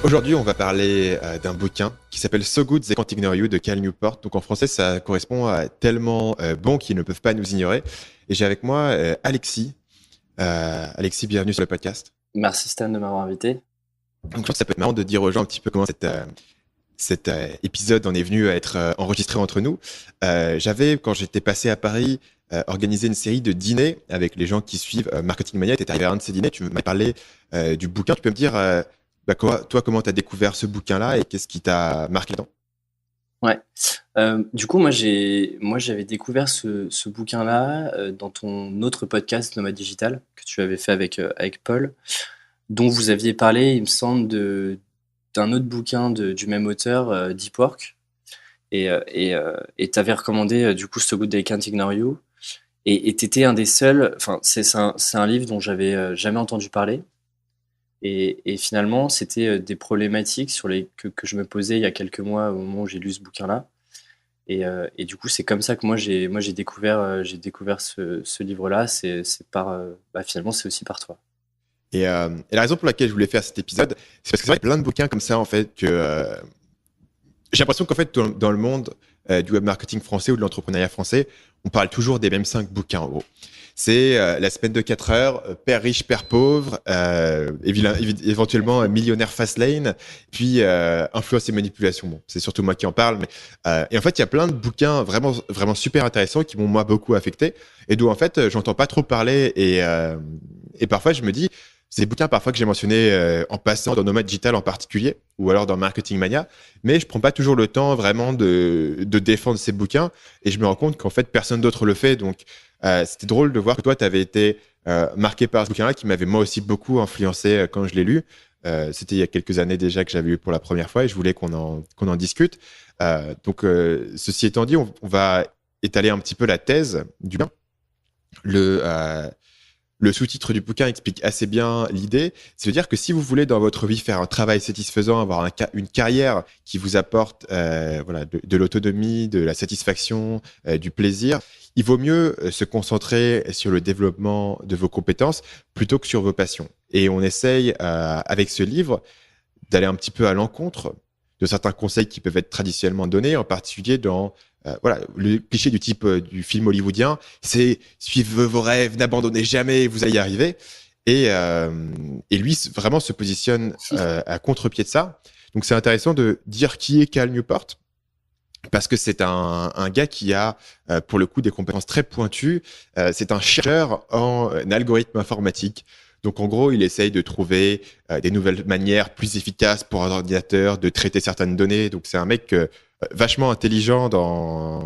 Aujourd'hui, on va parler d'un bouquin qui s'appelle So Good They Can't Ignore You de Cal Newport. Donc en français, ça correspond à tellement bon qu'ils ne peuvent pas nous ignorer. Et j'ai avec moi Alexis. Alexis, bienvenue sur le podcast. Merci Stan de m'avoir invité. Donc je pense que ça peut être marrant de dire aux gens un petit peu comment cet épisode en est venu à être enregistré entre nous. J'avais, quand j'étais passé à Paris, organisé une série de dîners avec les gens qui suivent Marketing Mania. Tu es arrivé à un de ces dîners, tu m'as parlé du bouquin. Tu peux me dire, toi, comment tu as découvert ce bouquin-là et qu'est-ce qui t'a marqué dedans? Ouais. Du coup, j'avais découvert ce bouquin-là dans ton autre podcast Nomade Digital que tu avais fait avec Paul, dont vous aviez parlé, il me semble, d'un autre bouquin du même auteur, Deep Work. Et t'avais recommandé du coup So Good They Can't Ignore You. Et t'étais un des seuls. Enfin, c'est un livre dont j'avais jamais entendu parler. Et finalement, c'était des problématiques que je me posais il y a quelques mois au moment où j'ai lu ce bouquin-là. Et du coup, c'est comme ça que j'ai découvert ce livre-là. Finalement, c'est aussi par toi. Et la raison pour laquelle je voulais faire cet épisode, c'est parce que c'est vrai qu'il y a plein de bouquins comme ça, en fait, que j'ai l'impression qu'en fait, dans le monde du web marketing français ou de l'entrepreneuriat français, on parle toujours des mêmes 5 bouquins, en gros. C'est la semaine de 4 heures, père riche, père pauvre, éventuellement millionnaire fast lane, puis influence et manipulation. Bon, c'est surtout moi qui en parle, mais et en fait, il y a plein de bouquins vraiment, vraiment super intéressants qui m'ont moi beaucoup affecté et d'où en fait, j'entends pas trop parler et parfois je me dis, c'est des bouquins parfois que j'ai mentionnés en passant dans Nomad Digital en particulier ou alors dans Marketing Mania, mais je prends pas toujours le temps vraiment de défendre ces bouquins et je me rends compte qu'en fait personne d'autre le fait. Donc c'était drôle de voir que toi tu avais été marqué par ce bouquin-là qui m'avait moi aussi beaucoup influencé quand je l'ai lu. C'était il y a quelques années déjà que j'avais lu pour la première fois et je voulais qu'on en discute. Ceci étant dit, on va étaler un petit peu la thèse du bouquin. Le, euh, le sous-titre du bouquin explique assez bien l'idée. C'est-à-dire que si vous voulez dans votre vie faire un travail satisfaisant, avoir une carrière qui vous apporte voilà, de l'autonomie, de la satisfaction, du plaisir, il vaut mieux se concentrer sur le développement de vos compétences plutôt que sur vos passions. Et on essaye avec ce livre d'aller un petit peu à l'encontre de certains conseils qui peuvent être traditionnellement donnés, en particulier dans voilà, le cliché du type du film hollywoodien, c'est suivez vos rêves, n'abandonnez jamais, vous allez y arriver. Et lui vraiment se positionne à contre-pied de ça. Donc c'est intéressant de dire qui est Cal Newport, parce que c'est un gars qui a, pour le coup, des compétences très pointues. C'est un chercheur en algorithme informatique. Donc, en gros, il essaye de trouver des nouvelles manières plus efficaces pour un ordinateur de traiter certaines données. Donc, c'est un mec vachement intelligent dans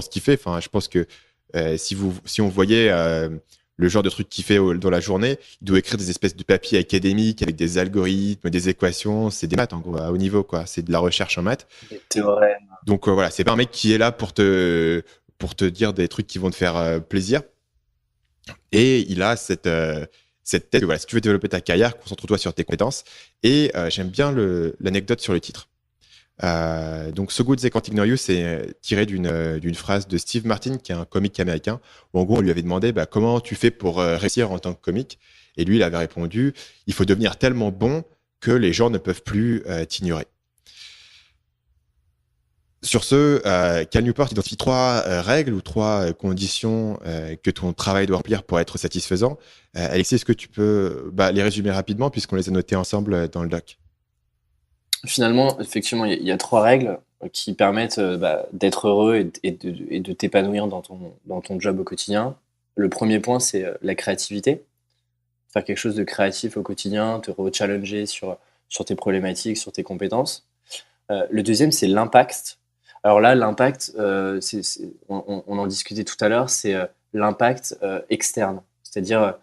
ce qu'il fait. Enfin, je pense que si on voyait le genre de truc qu'il fait dans la journée, il doit écrire des espèces de papiers académiques avec des algorithmes, des équations. C'est des maths, en gros, à haut niveau, quoi. C'est de la recherche en maths. Des théorèmes. Donc voilà, c'est pas un mec qui est là pour te dire des trucs qui vont te faire plaisir. Et il a cette tête que voilà, si tu veux développer ta carrière, concentre-toi sur tes compétences. Et j'aime bien l'anecdote sur le titre. Donc So Good They Can't Ignore You, c'est tiré d'une phrase de Steve Martin, qui est un comique américain, où en gros on lui avait demandé comment tu fais pour réussir en tant que comique. Et lui, il avait répondu, il faut devenir tellement bon que les gens ne peuvent plus t'ignorer. Sur ce, Cal Newport identifie 3 règles ou 3 conditions que ton travail doit remplir pour être satisfaisant. Alexis, est-ce que tu peux les résumer rapidement puisqu'on les a notées ensemble dans le doc? Finalement, effectivement, il y a 3 règles qui permettent d'être heureux et de t'épanouir dans ton job au quotidien. Le premier point, c'est la créativité. Faire quelque chose de créatif au quotidien, te re-challenger sur tes problématiques, sur tes compétences. Le deuxième, c'est l'impact. Alors là, l'impact, on en discutait tout à l'heure, c'est l'impact externe. C'est-à-dire,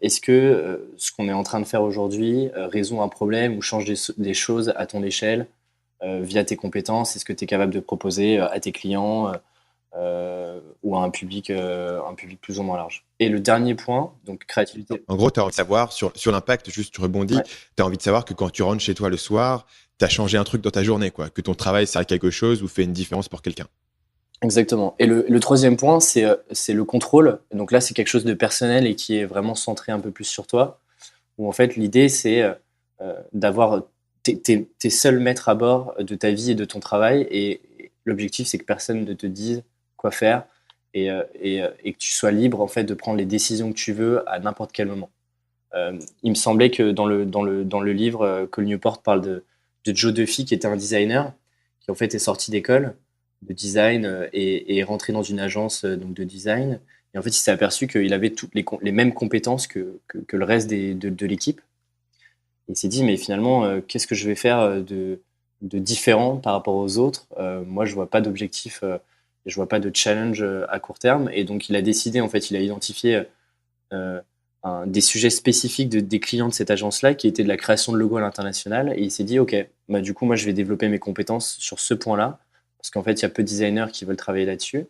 est-ce que ce qu'on est en train de faire aujourd'hui résout un problème ou change des choses à ton échelle via tes compétences? Est-ce que tu es capable de proposer à tes clients ou à un public plus ou moins large? Et le dernier point, donc créativité. En gros, tu as envie de savoir, sur l'impact, juste tu rebondis, Ouais. tu as envie de savoir que quand tu rentres chez toi le soir, tu as changé un truc dans ta journée, quoi, que ton travail sert à quelque chose ou fait une différence pour quelqu'un. Exactement. Et le troisième point, c'est le contrôle. Donc là, c'est quelque chose de personnel et qui est vraiment centré un peu plus sur toi, où en fait, l'idée, c'est d'avoir t'es seul maître à bord de ta vie et de ton travail, et l'objectif, c'est que personne ne te dise quoi faire, et que tu sois libre en fait de prendre les décisions que tu veux à n'importe quel moment. Il me semblait que dans le livre, Cal Newport parle de Joe Duffy, qui était un designer, qui en fait est sorti d'école de design et est rentré dans une agence donc de design. Et en fait, il s'est aperçu qu'il avait toutes les mêmes compétences que le reste de l'équipe. Et il s'est dit, mais finalement, qu'est-ce que je vais faire de différent par rapport aux autres? Moi, je vois pas d'objectif, je vois pas de challenge à court terme. Et donc, il a décidé, en fait, il a identifié des sujets spécifiques des clients de cette agence-là, qui étaient de la création de logos à l'international. Et il s'est dit, OK, bah, du coup, moi, je vais développer mes compétences sur ce point-là, parce qu'en fait, il y a peu de designers qui veulent travailler là-dessus.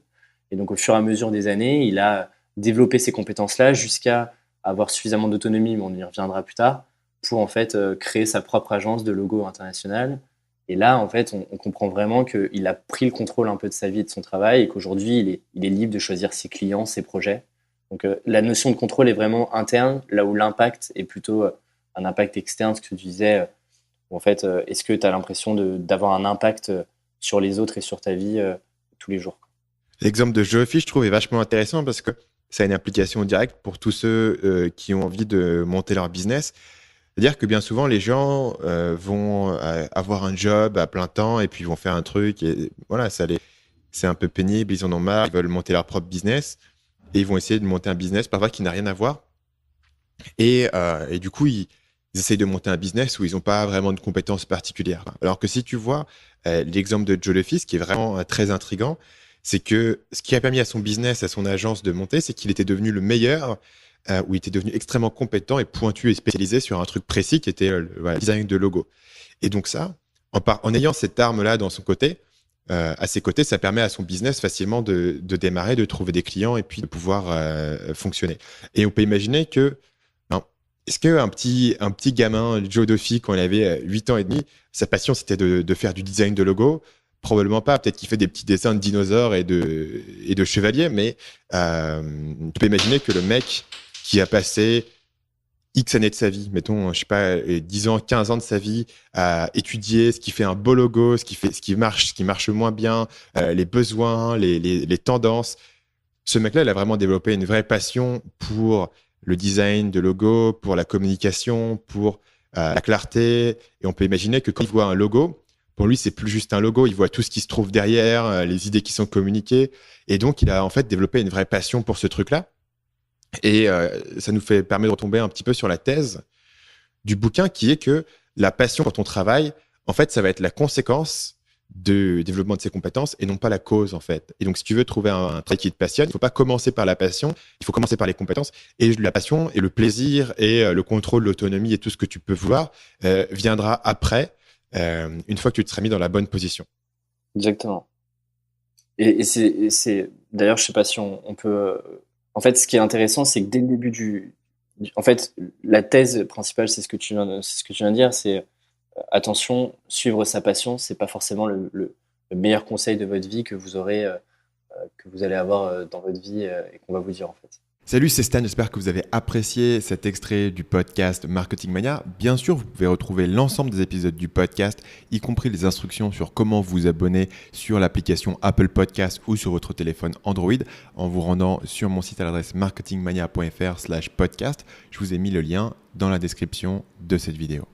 Et donc, au fur et à mesure des années, il a développé ces compétences-là jusqu'à avoir suffisamment d'autonomie, mais on y reviendra plus tard, pour en fait créer sa propre agence de logo international. Et là, en fait, on comprend vraiment qu'il a pris le contrôle un peu de sa vie et de son travail, et qu'aujourd'hui, il est libre de choisir ses clients, ses projets. Donc, la notion de contrôle est vraiment interne, là où l'impact est plutôt un impact externe, ce que tu disais. Où en fait, est-ce que tu as l'impression d'avoir un impact sur les autres et sur ta vie tous les jours? L'exemple de Geoffy, je trouve, est vachement intéressant parce que ça a une implication directe pour tous ceux qui ont envie de monter leur business. C'est-à-dire que bien souvent, les gens vont avoir un job à plein temps et puis ils vont faire un truc et voilà, c'est un peu pénible, ils en ont marre, ils veulent monter leur propre business et ils vont essayer de monter un business parfois qui n'a rien à voir. Et du coup, ils essayent de monter un business où ils n'ont pas vraiment de compétences particulières. Alors que si tu vois l'exemple de Joe Lefis, qui est vraiment très intriguant, c'est que ce qui a permis à son business, à son agence de monter, c'est qu'il était devenu le meilleur, où il était devenu extrêmement compétent et pointu et spécialisé sur un truc précis qui était le design de logo. Et donc ça, en ayant cette arme-là dans son côté, à ses côtés, ça permet à son business facilement de démarrer, de trouver des clients et puis de pouvoir fonctionner. Et on peut imaginer que, est-ce qu'un petit gamin, Joe Duffy, quand il avait 8 ans et demi, sa passion c'était de faire du design de logo? Probablement pas. Peut-être qu'il fait des petits dessins de dinosaures et de chevaliers, mais tu peux imaginer que le mec qui a passé X années de sa vie, mettons, je sais pas, 10 ans, 15 ans de sa vie à étudier ce qui fait un beau logo, ce qui marche moins bien, les besoins, les tendances. Ce mec-là, il a vraiment développé une vraie passion pour le design de logo, pour la communication, pour la clarté. Et on peut imaginer que quand il voit un logo, pour lui, c'est plus juste un logo. Il voit tout ce qui se trouve derrière, les idées qui sont communiquées. Et donc, il a en fait développé une vraie passion pour ce truc-là. Et ça nous permet de retomber un petit peu sur la thèse du bouquin, qui est que la passion pour ton travail, en fait, ça va être la conséquence du développement de ses compétences et non pas la cause, en fait. Et donc, si tu veux trouver un travail qui te passionne, il ne faut pas commencer par la passion, il faut commencer par les compétences. Et la passion et le plaisir et le contrôle, l'autonomie et tout ce que tu peux vouloir viendra après, une fois que tu te seras mis dans la bonne position. Exactement. Et c'est d'ailleurs, je sais pas si on peut. En fait, ce qui est intéressant, c'est que dès le début en fait, la thèse principale, c'est ce que tu viens de dire, c'est attention, suivre sa passion, c'est pas forcément le meilleur conseil de votre vie que vous aurez, que vous allez avoir dans votre vie et qu'on va vous dire en fait. Salut, c'est Stan, j'espère que vous avez apprécié cet extrait du podcast Marketing Mania. Bien sûr, vous pouvez retrouver l'ensemble des épisodes du podcast, y compris les instructions sur comment vous abonner sur l'application Apple Podcast ou sur votre téléphone Android en vous rendant sur mon site à l'adresse marketingmania.fr/podcast. Je vous ai mis le lien dans la description de cette vidéo.